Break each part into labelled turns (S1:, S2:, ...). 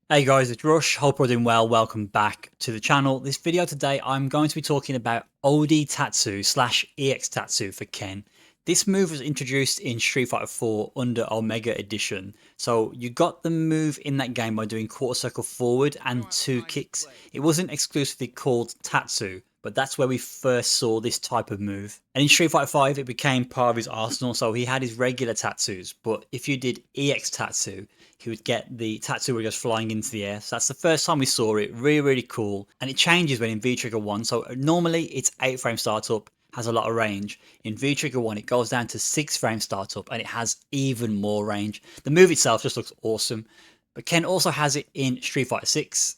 S1: Hey guys, it's Rush. Hope you're doing well. Welcome back to the channel. This video today, I'm going to be talking about OD Tatsu slash EX Tatsu for Ken. This move was introduced in Street Fighter 4 under Omega Edition. So you got the move in that game by doing quarter circle forward and two kicks. It wasn't exclusively called Tatsu, but that's where we first saw this type of move. And in Street Fighter 5, it became part of his arsenal, so he had his regular Tatsus, but if you did EX Tatsu, he would get the Tatsu where he goes flying into the air. So that's the first time we saw it. Really cool. And it changes when in V-Trigger 1. So normally it's 8 frame startup, has a lot of range. In V-Trigger 1, it goes down to 6 frame startup and it has even more range. The move itself just looks awesome. But Ken also has it in Street Fighter 6.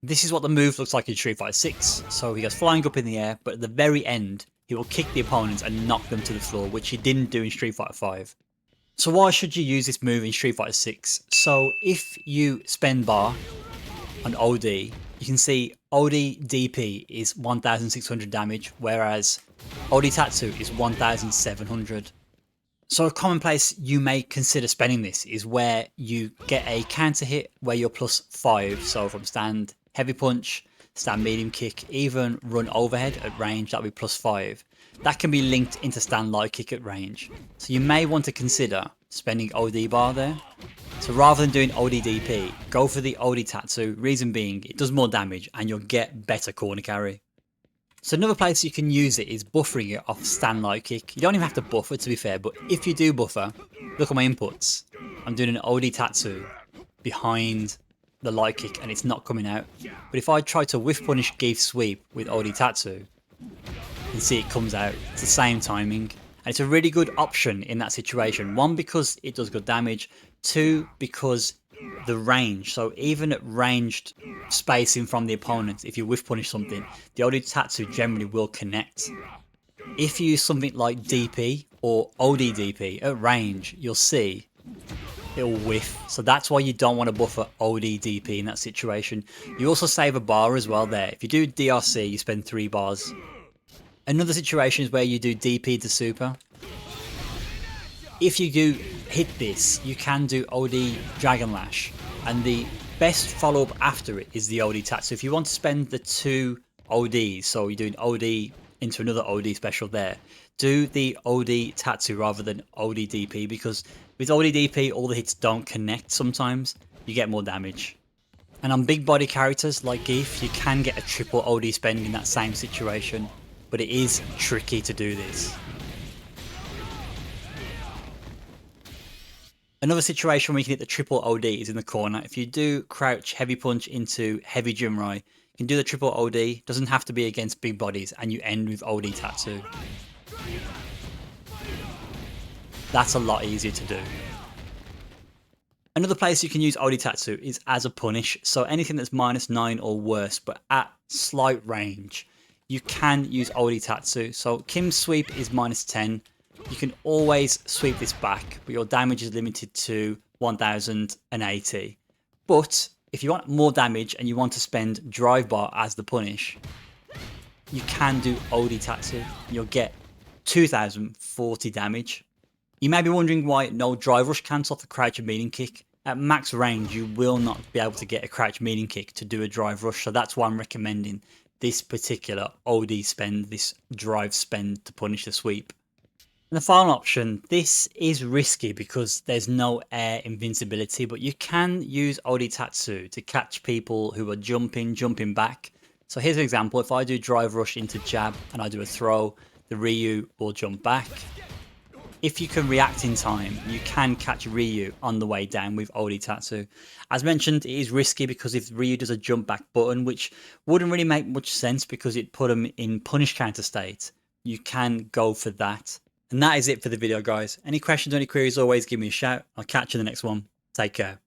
S1: This is what the move looks like in Street Fighter 6. So he goes flying up in the air, but at the very end, he will kick the opponents and knock them to the floor, which he didn't do in Street Fighter 5. So why should you use this move in Street Fighter 6? So if you spend bar on OD, you can see OD DP is 1600 damage, whereas OD Tatsu is 1700. So a common place you may consider spending this is where you get a counter hit where you're plus 5. So from stand heavy punch, stand medium kick, even run overhead at range, that'll be plus 5. That can be linked into stand light kick at range. So you may want to consider spending OD bar there. So rather than doing OD DP, go for the OD Tatsu. Reason being, it does more damage and you'll get better corner carry. So another place you can use it is buffering it off stand light kick. You don't even have to buffer, to be fair, but if you do buffer, look at my inputs. I'm doing an OD Tatsu behind the light kick and it's not coming out. But if I try to whiff punish Geef sweep with OD Tatsu, you can see it comes out. It's the same timing. And it's a really good option in that situation. One, because it does good damage. Two, because the range. So even at ranged spacing from the opponent, if you whiff punish something, the OD Tatsu generally will connect. If you use something like DP or OD DP at range, you'll see it'll whiff. So that's why you don't want to buffer OD DP in that situation. You also save a bar as well there. If you do DRC, you spend 3 bars. Another situation is where you do DP to super. If you do hit this, you can do OD Dragon Lash, and the best follow-up after it is the OD Tatsu. If you want to spend the 2 ODs, so you're doing OD into another OD special there, do the OD Tatsu rather than OD DP, because with OD DP, all the hits don't connect sometimes. You get more damage. And on big body characters like Geef, you can get a triple OD spend in that same situation, but it is tricky to do this. Another situation where you can hit the triple OD is in the corner. If you do crouch heavy punch into heavy Jumrai, you can do the triple OD. Doesn't have to be against big bodies, and you end with OD Tatsu. That's a lot easier to do. Another place you can use OD Tatsu is as a punish. So anything that's -9 or worse, but at slight range, you can use OD Tatsu. So Kim's sweep is -10. You can always sweep this back, but your damage is limited to 1080. But if you want more damage and you want to spend drive bar as the punish, you can do OD Tatsu. You'll get 2040 damage. You may be wondering why no drive rush cancel off the crouch and medium kick. At max range, you will not be able to get a crouch medium kick to do a drive rush, so that's why I'm recommending this particular OD spend, this drive spend to punish the sweep. And the final option, this is risky because there's no air invincibility, but you can use OD Tatsu to catch people who are jumping back. So here's an example. If I do drive rush into jab and I do a throw, the Ryu will jump back. If you can react in time, you can catch Ryu on the way down with OD Tatsu. As mentioned, it is risky because if Ryu does a jump back button, which wouldn't really make much sense because it put him in punish counter state, you can go for that. And that is it for the video, guys. Any questions or any queries, always give me a shout. I'll catch you in the next one. Take care.